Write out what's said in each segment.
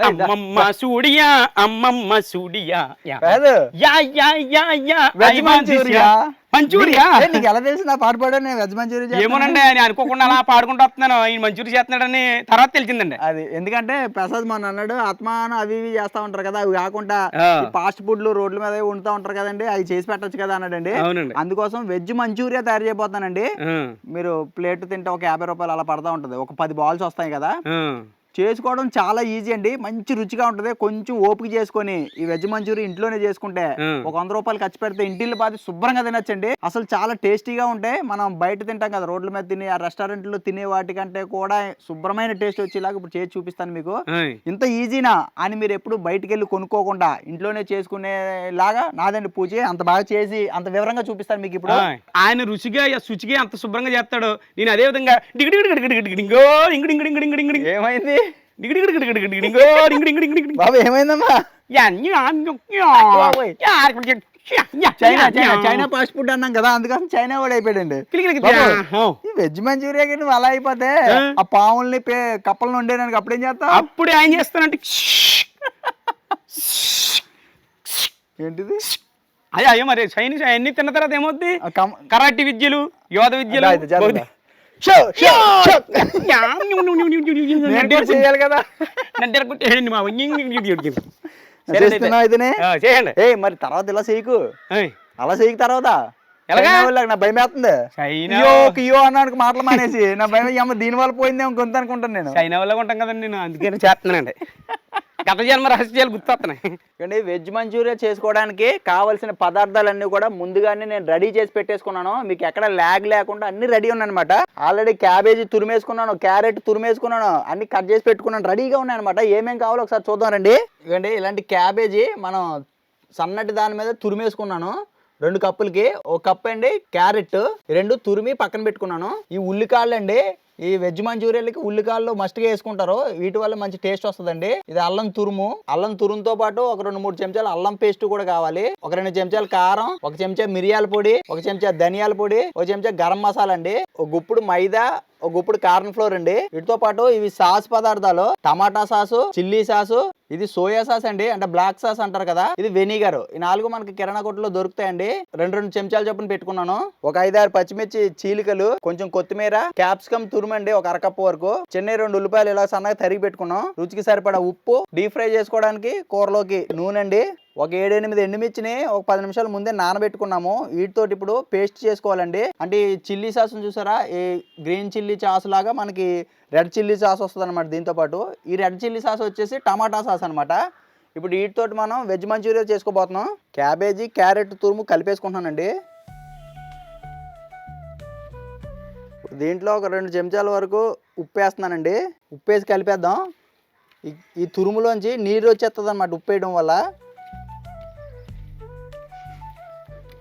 అమ్మమ్మ సూడియా అమ్మమ్మ సూడియా కాదు యా యా యా యా వెజ్ మంచూరియా మంచూరియా నీకు ఎలా తెలిసి నా పాట పాడాను వెజ్ మంచూరియా ఏమోనండి నేను అనుకోకుండా అలా పాడుకుంటూ వస్తున్నాను ఈయన మంచూరియా చేస్తున్నాడని తర్వాత తెలిసిందండి. అది ఎందుకంటే ప్రసాద్ మొన్న అన్నాడు ఆత్మానం అవి ఇవి చేస్తా ఉంటారు కదా, అవి కాకుండా ఆ. ఫాస్ట్ ఫుడ్లు రోడ్ల మీద వండుతా ఉంటారు కదండి, అవి చేసి పెట్టొచ్చు కదా అన్నాడండి. అవునండి. అందుకోసం వెజ్ మంచూరియా తయారు చేయబోతానండి. ఆ, మీరు ప్లేట్ తింటే ఒక 50 రూపాయలు అలా పడతా ఉంటది, ఒక 10 బాల్స్ వస్తాయి కదా. ఆ. చేసుకోవడం చాలా ఈజీ అండి, మంచి రుచిగా ఉంటది. కొంచెం ఓపిక చేసుకొని ఈ వెజ్ మంచూరియా ఇంట్లోనే చేసుకుంటే ఒక 100 రూపాయలు ఖర్చు పెడితే ఇంటిల్లి బాధ శుభ్రంగా తినొచ్చండి. అసలు చాలా టేస్టీగా ఉంటాయి. మనం బయట తింటాం కదా రోడ్ల మీద తిని, ఆ రెస్టారెంట్లో తినే వాటికంటే కూడా శుభ్రమైన టేస్ట్ వచ్చేలాగా ఇప్పుడు చేసి చూపిస్తాను మీకు. ఆయ్. ఇంత ఈజీనా అని మీరు ఎప్పుడు బయటికి వెళ్ళి కొనుక్కోకుండా ఇంట్లోనే చేసుకునేలాగా నాదండి పూజ. అంత బాగా చేసి అంత వివరంగా చూపిస్తాను మీకు ఇప్పుడు. ఆయ్. ఆయన రుచిగా శుచిగా అంత శుభ్రంగా చేస్తాడు. నేను అదే విధంగా డిగిడిగిడిగిడిగిడిగిడింగో డింగిడింగిడింగిడింగిడింగిడింగ్ ఏమైంది డిగిడిగిడిగిడిగిడింగో డింగిడింగిడింగిడింగ్ బాబు, ఏమైందమ్మా? China China China fast food అన్నాం కదా, అందుకోసం చైనా కూడా అయిపోయాడండి. ఈ వెజ్ మంచూరియా నువ్వు అలా అయిపోతే ఆ పాముల్ని కప్పలను వండేదానికి అప్పుడేం చేస్తావు? అప్పుడు ఏం చేస్తానంటే ఏంటిది? అయ్యో మరి చైనీస్ అవన్నీ తిన్న తర్వాత ఏమవుద్ది? కరాటి విద్యలు, యోధ విద్యలు చేయాలి కదా. చేయండి. ఏ మరి తర్వాత ఇలా చేయకు, అలా చేయకు. తర్వాత నా భయం వేస్తుంది. కియో అన్నానికి మాటలు మానేసి నా భయం దీని వల్ల పోయిందేమో కొంత అనుకుంటాను నేను. చైనా వల్ల ఉంటాం కదండి, నేను అందుకని చేస్తున్నానండి. గత జన్మ రహస్యాలు గుర్తొస్తున్నాయి. వెజ్ మంచూరియా చేసుకోవడానికి కావాల్సిన పదార్థాలన్నీ కూడా ముందుగానే నేను రెడీ చేసి పెట్టేసుకున్నాను. మీకు ఎక్కడ ల్యాగ్ లేకుండా అన్ని రెడీ ఉన్నాయన్నమాట. ఆల్రెడీ క్యాబేజీ తురిమేసుకున్నాను, క్యారెట్ తురిమేసుకున్నాను, అన్ని కట్ చేసి పెట్టుకున్నాను, రెడీగా ఉన్నాయన్నమాట. ఏమేం కావాలో ఒకసారి చూద్దాం రండి. ఇవ్వండి, ఇలాంటి క్యాబేజీ మనం సన్నటి దాని మీద తురిమేసుకున్నాను 2 కప్పులకి. 1 కప్ అండి క్యారెట్, 2 తురిమి పక్కన పెట్టుకున్నాను. ఈ ఉల్లికాయలు అండి, ఈ వెజ్ మంచూరియాలకి ఉల్లికాయలు మస్ట్గా వేసుకుంటారు, వీటి వల్ల మంచి టేస్ట్ వస్తుందండి. ఇది అల్లం తురుము, అల్లం తురుముతో పాటు ఒక 2-3 చెంచాలు అల్లం పేస్ట్ కూడా కావాలి. ఒక 2 చెంచాలు కారం, 1 చెంచా మిరియాల పొడి, 1 చెంచా ధనియాల పొడి, 1 చెంచా గరం మసాలా అండి, 1 గుప్పుడు మైదా, 1 గుప్పుడు కార్న్ ఫ్లోర్ అండి. వీటితో పాటు ఇవి సాస్ పదార్థాలు, టమాటా సాసు, చిల్లీ సాసు, ఇది సోయా సాస్ అండి, అంటే బ్లాక్ సాస్ అంటారు కదా, ఇది వెనిగర్. ఈ 4 మనకి కిరాణా కొట్టులో దొరుకుతాయండి. 2 చెంచాలు చొప్పున పెట్టుకున్నాను. ఒక 5-6 పచ్చిమిర్చి చీలికలు, కొంచెం కొత్తిమీర, క్యాప్సికమ్ తురుమండి ఒక 1/2 కప్పు వరకు, చిన్న 2 ఉల్లిపాయలు ఇలా సన్నగా తరిగి పెట్టుకున్నాం. రుచికి సరిపడా ఉప్పు, డీప్ ఫ్రై చేసుకోవడానికి కూరలోకి నూనె అండి, ఒక 7-8 ఎండుమిర్చిని ఒక 10 నిమిషాల ముందే నానబెట్టుకున్నాము. వీటితోటి ఇప్పుడు పేస్ట్ చేసుకోవాలండి. అంటే ఈ చిల్లీ సాస్ చూసారా, ఈ గ్రీన్ చిల్లీ సాస్ లాగా మనకి రెడ్ చిల్లీ సాస్ వస్తుంది అనమాట. దీంతో పాటు ఈ రెడ్ చిల్లీ సాస్ వచ్చేసి టమాటా సాస్ అనమాట. ఇప్పుడు వీటితోటి మనం వెజ్ మంచూరియా చేసుకోబోతున్నాం. క్యాబేజీ క్యారెట్ తురుము కలిపేసుకుంటున్నానండి. దీంట్లో ఒక 2 చెంచాల వరకు ఉప్పు వేస్తున్నానండి. ఉప్పు వేసి కలిపేద్దాం. ఈ తురుములోంచి నీరు వచ్చేస్తుంది అనమాట ఉప్పు వేయడం వల్ల.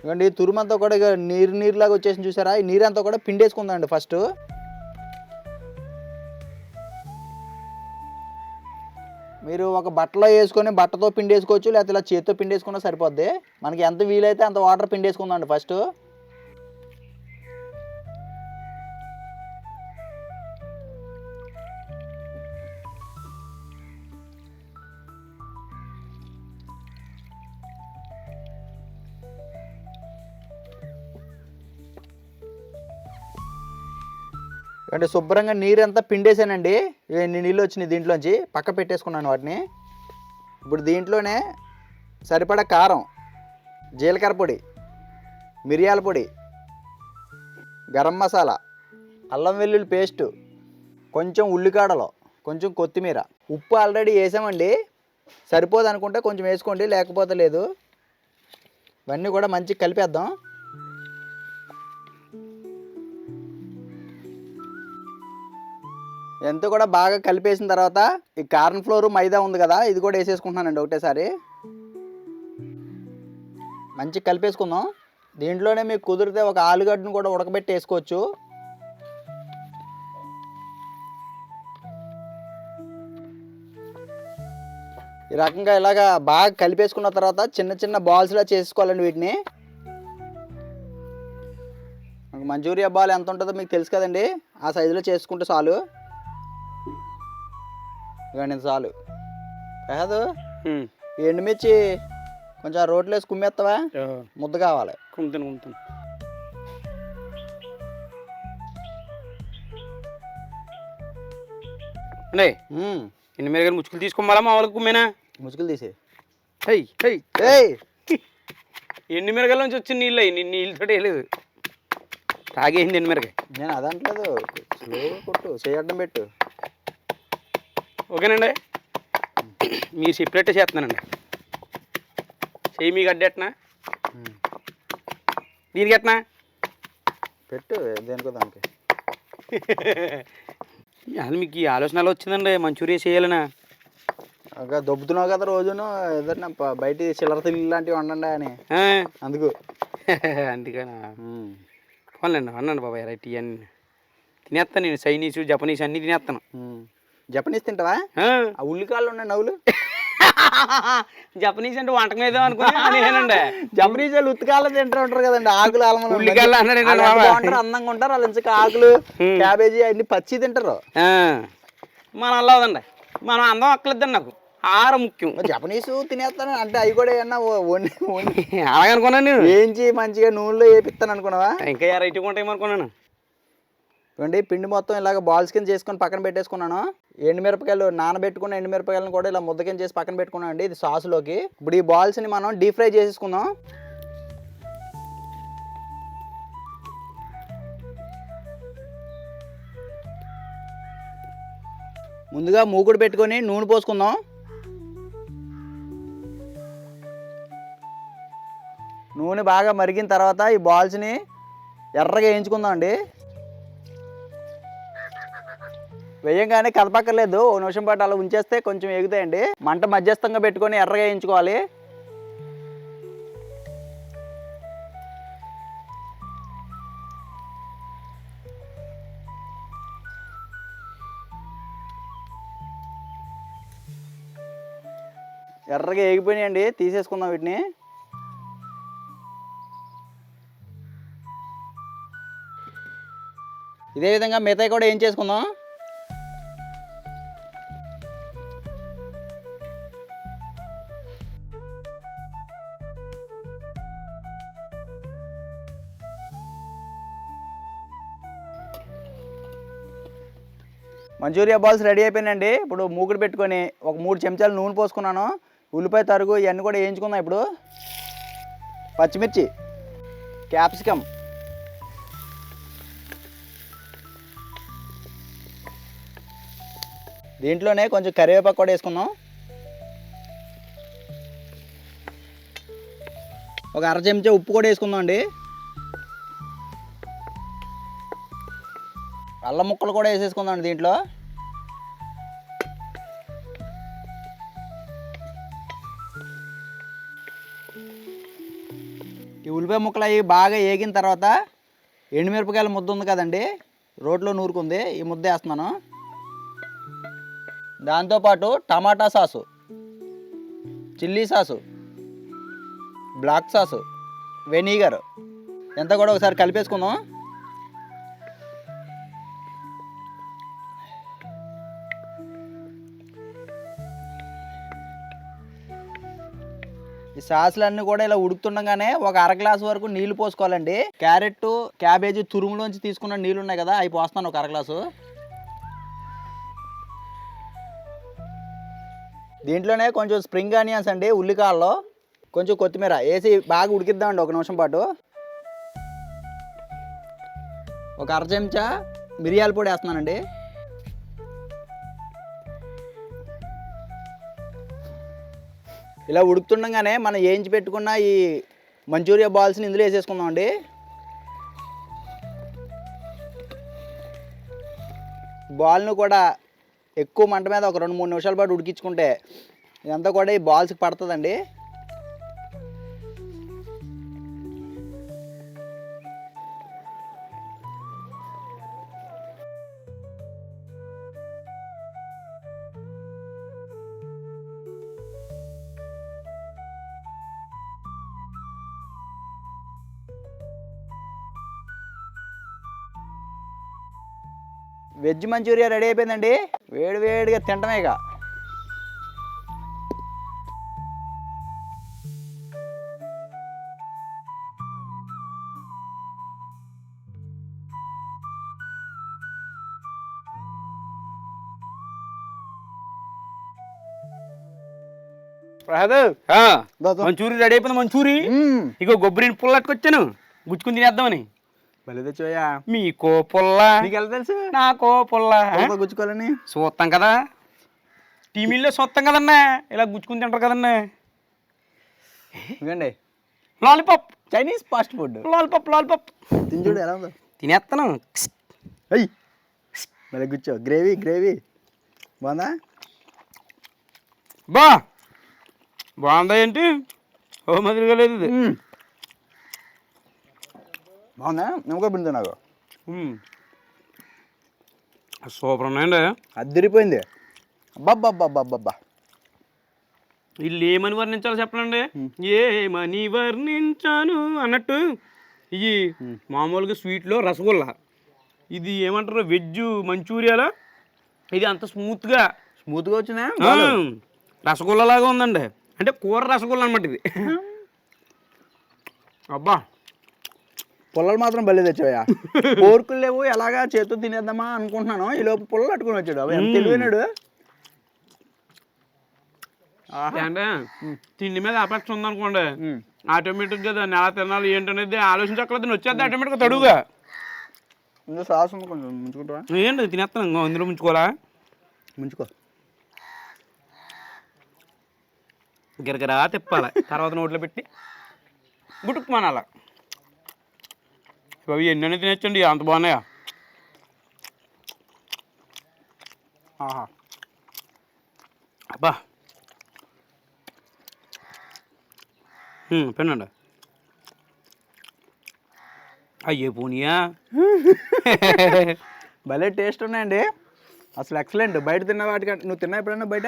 ఇవ్వండి, తురుమంతా కూడా ఇక నీరులాగా వచ్చేసి చూసారా, ఈ నీరంతా కూడా పిండేసుకుందామండి. ఫస్ట్ మీరు ఒక బట్టలో వేసుకొని బట్టతో పిండేసుకోవచ్చు, లేకపోతే ఇలా చేతితో పిండేసుకున్నా సరిపోద్ది. మనకి ఎంత వీలైతే అంత వాటర్ పిండేసుకుందామండి ఫస్ట్. అంటే శుభ్రంగా నీరంతా పిండేసానండి. నీళ్ళు వచ్చినాయి దీంట్లోంచి, పక్క పెట్టేసుకున్నాను వాటిని. ఇప్పుడు దీంట్లోనే సరిపడా కారం, జీలకర్ర పొడి, మిరియాల పొడి, గరం మసాలా, అల్లం వెల్లుల్లి పేస్టు, కొంచెం ఉల్లికాడలు, కొంచెం కొత్తిమీర, ఉప్పు ఆల్రెడీ వేసామండి. సరిపోదు అనుకుంటే కొంచెం వేసుకోండి, లేకపోతే లేదు. ఇవన్నీ కూడా మంచిగా కలిపేద్దాం. ఎంత కూడా బాగా కలిపేసిన తర్వాత ఈ కార్న్ ఫ్లోర్ మైదా ఉంది కదా, ఇది కూడా వేసేసుకుంటున్నానండి ఒకటేసారి. మంచిగా కలిపేసుకుందాం. దీంట్లోనే మీకు కుదిరితే ఒక ఆలుగడ్డను కూడా ఉడకబెట్టి వేసుకోవచ్చు. ఈ రకంగా ఇలాగా బాగా కలిపేసుకున్న తర్వాత చిన్న చిన్న బాల్స్లా చేసుకోవాలండి వీటిని. మంచూరియా బాల్ ఎంత ఉంటుందో మీకు తెలుసు కదండి, ఆ సైజులో చేసుకుంటే చాలు. ఇవన్నీ చాలు. కాదు ఉమ్. ఈ ఎండుమిర్చి కొంచెం ఆ రోట్లో వేసి కుమ్మేస్తావా? ముద్ద కావాలి. కుమ్ముతాను. అంటే ఎన్ని మిరగాయలు ముచ్చుకులు తీసుకోమాలా మామూలుగా కుమ్మేనా? ముసుగులు తీసే. ఏయ్ ఎన్ని మిరగాయల నుంచి వచ్చిన నీళ్ళు అయ్యి నీళ్ళతో వేయలేదు, తాగేసింది ఎన్ని మిరగాయ. నేను అదంటలేదు, స్లోగా కొట్టు, చేయడం పెట్టు. ఓకేనండి, మీరు చెప్పినట్టే చేస్తున్నానండి. చెయ్యి మీకు అడ్డెట్నా, దీనికి ఎట్నా పెట్టు, దేనికో దానికి. అసలు మీకు ఈ ఆలోచన ఎలా వచ్చిందండి మంచూరియా చేయాలనా? ఇంకా దొబ్బుతున్నావు కదా రోజును, ఏదన్నా బయట చిల్లర తిల్లి లాంటివి వండండి అని, అందుకు. అందుకనా? అన్నాను బాబాయ్, రైట్. ఇవన్నీ తినేస్తాను నేను, చైనీస్ జపనీస్ అన్నీ తినేస్తాను. జపనీస్ తింటావా? ఆ ఉల్లికాళ్ళు ఉన్నాయి నవ్వులు. జపనీస్ అంటే వంటకం ఏదో అనుకున్నానండి. జపనీస్ వాళ్ళు ఉత్తికాళ్ళు తింటూ ఉంటారు కదండి, ఆకులు ఉల్లికాళ్ళు అన్నాడు. అందంగా ఉంటారు వాళ్ళు, ఇంకా ఆకులు క్యాబేజీ అన్ని పచ్చి తింటారు. మనం అలా అవుదండి, మనం అందం అక్కలేదండి, నాకు ఆహారం ముఖ్యం. జపనీస్ తినేస్తాను అంటే అవి కూడా ఏమన్నా అలాగనుకున్నాను నేను. ఏంచి మంచిగా నూనెలో వేపిస్తాను అనుకున్నావా? ఇంకా రైట్గా ఉంటాయేమనుకున్నాను. చూడండి, పిండి మొత్తం ఇలాగ బాల్స్ కింద చేసుకొని పక్కన పెట్టేసుకున్నాను. ఎండుమిరపకాయలు నానబెట్టుకున్న ఎండుమిరపకాయలను కూడా ఇలా ముద్ద కింద చేసి పక్కన పెట్టుకున్నాను అండి, ఇది సాసులోకి. ఇప్పుడు ఈ బాల్స్ని మనం డీప్ ఫ్రై చేసేసుకుందాం. ముందుగా మూకుడు పెట్టుకొని నూనె పోసుకుందాం. నూనె బాగా మరిగిన తర్వాత ఈ బాల్స్ని ఎర్రగా వేయించుకుందాం అండి. వేయంగానే కదపక్కర్లేదు, ఓ నిమిషం పాటు అలా ఉంచేస్తే కొంచెం ఎగుతాయండి. మంట మధ్యస్థంగా పెట్టుకొని ఎర్రగా వేయించుకోవాలి. ఎర్రగా వేగిపోయినాయండి, తీసేసుకుందాం వీటిని. ఇదే విధంగా మిగతాయి కూడా ఏం చేసుకుందాం. మంచూరియా బాల్స్ రెడీ అయిపోయినాయండి. ఇప్పుడు మూకుడు పెట్టుకొని ఒక 3 చెంచాలు నూనె పోసుకున్నాను. ఉల్లిపాయ తరుగు ఇవన్నీ కూడా వేయించుకుందాం. ఇప్పుడు పచ్చిమిర్చి, క్యాప్సికమ్, దీంట్లోనే కొంచెం కరివేపాకు కూడా వేసుకుందాం. ఒక అర చెంచా ఉప్పు కూడా వేసుకుందాం అండి. అల్లం ముక్కలు కూడా వేసేసుకుందాం అండి దీంట్లో. ఈ ఉల్లిపాయ ముక్కలు అవి బాగా వేగిన తర్వాత ఎండుమిరపకాయల ముద్ద ఉంది కదండి, రోట్లో నూరుకుంది, ఈ ముద్ద వేస్తున్నాను. దాంతోపాటు tomato sauce, chilli sauce, black sauce, vinegar ఎంత కూడా ఒకసారి కలిపేసుకుందాం. ఈ సాసులన్నీ కూడా ఇలా ఉడుకుతుండగానే ఒక అర గ్లాసు వరకు నీళ్లు పోసుకోవాలండి. క్యారెట్ క్యాబేజీ తురుములోంచి తీసుకున్న నీళ్ళు ఉన్నాయి కదా, అవి పోస్తాను ఒక అర గ్లాసు. దీంట్లోనే కొంచెం స్ప్రింగ్ ఆనియన్స్ అండి, ఉల్లికాయల్లో కొంచెం కొత్తిమీర వేసి బాగా ఉడికిద్దామండి ఒక నిమిషం పాటు. ఒక అర చెంచా మిరియాల పొడి వేస్తున్నానండి. ఇలా ఉడుకుతుండగానే మనం వేయించి పెట్టుకున్న ఈ మంచూరియా బాల్స్ని ఇందులో వేసేసుకుందాం అండి. బాల్ను కూడా ఎక్కువ మంట మీద ఒక 2-3 నిమిషాల పాటు ఉడికించుకుంటే ఇదంతా కూడా ఈ బాల్స్కి పడుతుందండి. వెజ్ మంచూరియా రెడీ అయిపోయిందండి. వేడి వేడిగా తింటమే ఇక. ప్రసాద్ మంచూరి రెడీ అయిపోయింది మంచూరి. ఇగో కొబ్బరి పుల్ల పట్టుకొచ్చాను గుచ్చుకుని తినేద్దామని. మళ్ళీ తెచ్చోయా మీకో పుల్ల నీకు ఎలా తెలుసు నాకో పుల్ల గుచ్చుకోవాలని? చూస్తాం కదా టీవీల్లో చూస్తాం కదన్నా ఇలా గుచ్చుకుని తింటారు కదన్నా. ఇవ్వండి lollipop Chinese fast food. Lollipop తిని చూడు ఎలా ఉందో. తినేస్తాను. అయ్యి మళ్ళీ గుచ్చో. గ్రేవీ బాగుందా? బాగుందా ఏంటి ఓ మదిరిగా లేదు ఇది. బాగుందా? నిమ్మకాయ పిండి నాకు సూపర్ ఉన్నాయండి. అద్దరిపోయింది. అబ్బబ్బబ్బబ్బబ్బా. వీళ్ళు ఏమని వర్ణించాలో చెప్పనండి. ఏమని వర్ణించాను అన్నట్టు ఇవి మామూలుగా స్వీట్లో రసగుల్లా, ఇది ఏమంటారు వెజ్ మంచూరియాలో ఇది అంత స్మూత్గా వచ్చినా రసగుల్లా లాగా ఉందండి. అంటే కూర రసగుల్లా అనమాట ఇది. అబ్బా పుల్లలు మాత్రం బలి తెచ్చావయ్యా. కోరుకులు లేవు, ఎలాగా చేతితో తినేద్దామా అనుకుంటున్నాను. ఈ లోపు పుల్లలు పట్టుకుని వచ్చాడు. అవి ఎంత తెలివైనాడు. అంటే తిండి మీద అపేక్ష ఉందనుకోండి ఆటోమేటిక్గా దాన్ని ఎలా తినాలి ఏంటనేది ఆలోచించక్కర్లేదు, వచ్చేది ఆటోమేటిక్గా తడుగా. ఇందులో సాస్ ఉంది, కొంచెం ముంచుకుంటావా? ఏంటి తినేస్తాను, ఇందులో ముంచుకోవాలా? ముంచుకో. గిరగిరా తిప్పాలి, తర్వాత నోట్లో పెట్టి గుటుకు మానాల. అవి ఎన్ని తినచ్చండి, అంత బాగున్నాయా. ఆహా అబ్బా పెనండి. అయ్యే పోనీయా భలే టేస్ట్ ఉన్నాయండి అసలు, ఎక్సలెంట్. బయట తిన్న వాటికంటే నువ్వు తిన్నా ఎప్పుడన్నా? బయట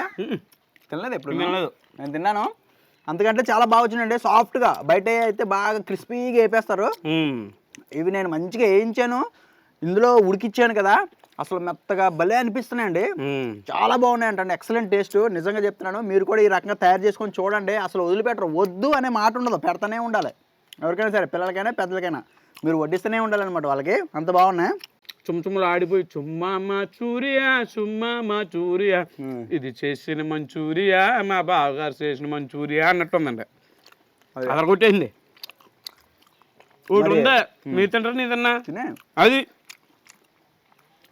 తినలేదు ఎప్పుడు? తినలేదు. నేను తిన్నాను, అంతకంటే చాలా బాగా వచ్చిందండి. సాఫ్ట్గా, బయట అయితే బాగా క్రిస్పీగా వేపేస్తారు. ఇవి నేను మంచిగా వేయించాను, ఇందులో ఉడికిచ్చాను కదా, అసలు మెత్తగా భలే అనిపిస్తున్నాయండి. చాలా బాగున్నాయి అంటే ఎక్సలెంట్ టేస్ట్. నిజంగా చెప్తున్నాను, మీరు కూడా ఈ రకంగా తయారు చేసుకొని చూడండి. అసలు వదిలిపెట్టరు, వద్దు అనే మాట ఉండదు, పెడతానే ఉండాలి. ఎవరికైనా సరే, పిల్లలకైనా పెద్దలకైనా మీరు వడ్డిస్తూనే ఉండాలన్నమాట వాళ్ళకి. అంత బాగున్నాయి. చుమ్చుమ్మలు ఆడిపోయి చుమ్మా మంచూరియా ఇది చేసిన మంచూరియా మా బావగారు చేసిన మంచూరియా అన్నట్టు ఉందండి. అలా కొట్టేసింది. ఒకటి ఉందా మీరు తింటారు నీ తిన్నా అది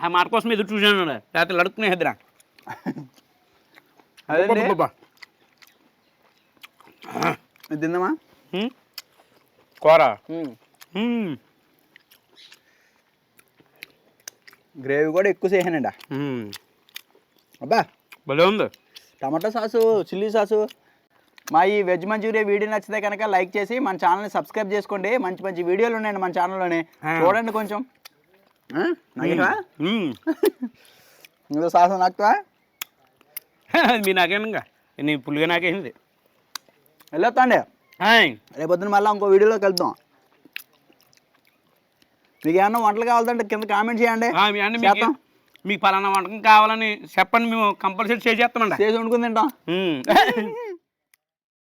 ఆ మాట కోసం ఎదురు చూసాను. రాత్రి అడుక్కునే ఎదురా అదే తిందామా కూర. గ్రేవీ కూడా ఎక్కువ చేసానండి. అబ్బా భలే ఉంది. టమాటా సాసు, చిల్లీ సాసు. మా ఈ వెజ్ మంచూరియా వీడియో నచ్చితే కనుక లైక్ చేసి మన ఛానల్ని సబ్స్క్రైబ్ చేసుకోండి. మంచి మంచి వీడియోలు ఉన్నాయండి మన ఛానల్లోనే, చూడండి కొంచెం. ఇందులో సాసు నాకుతా మీ నాకేనంగా నీ పుల్లిగా నాకేసింది. వెళ్ళొస్తా అండి, రేపొద్దున మళ్ళీ ఇంకో వీడియోలో కలుద్దాం. మీకు ఏమన్నా వంటలు కావాలంటే కింద కామెంట్ చేయండి. మీకు పలానా వంటకం కావాలని చెప్పండి, మేము కంపల్సరీ చేసేస్తామండి, చేసి వండుకుని తింటాం.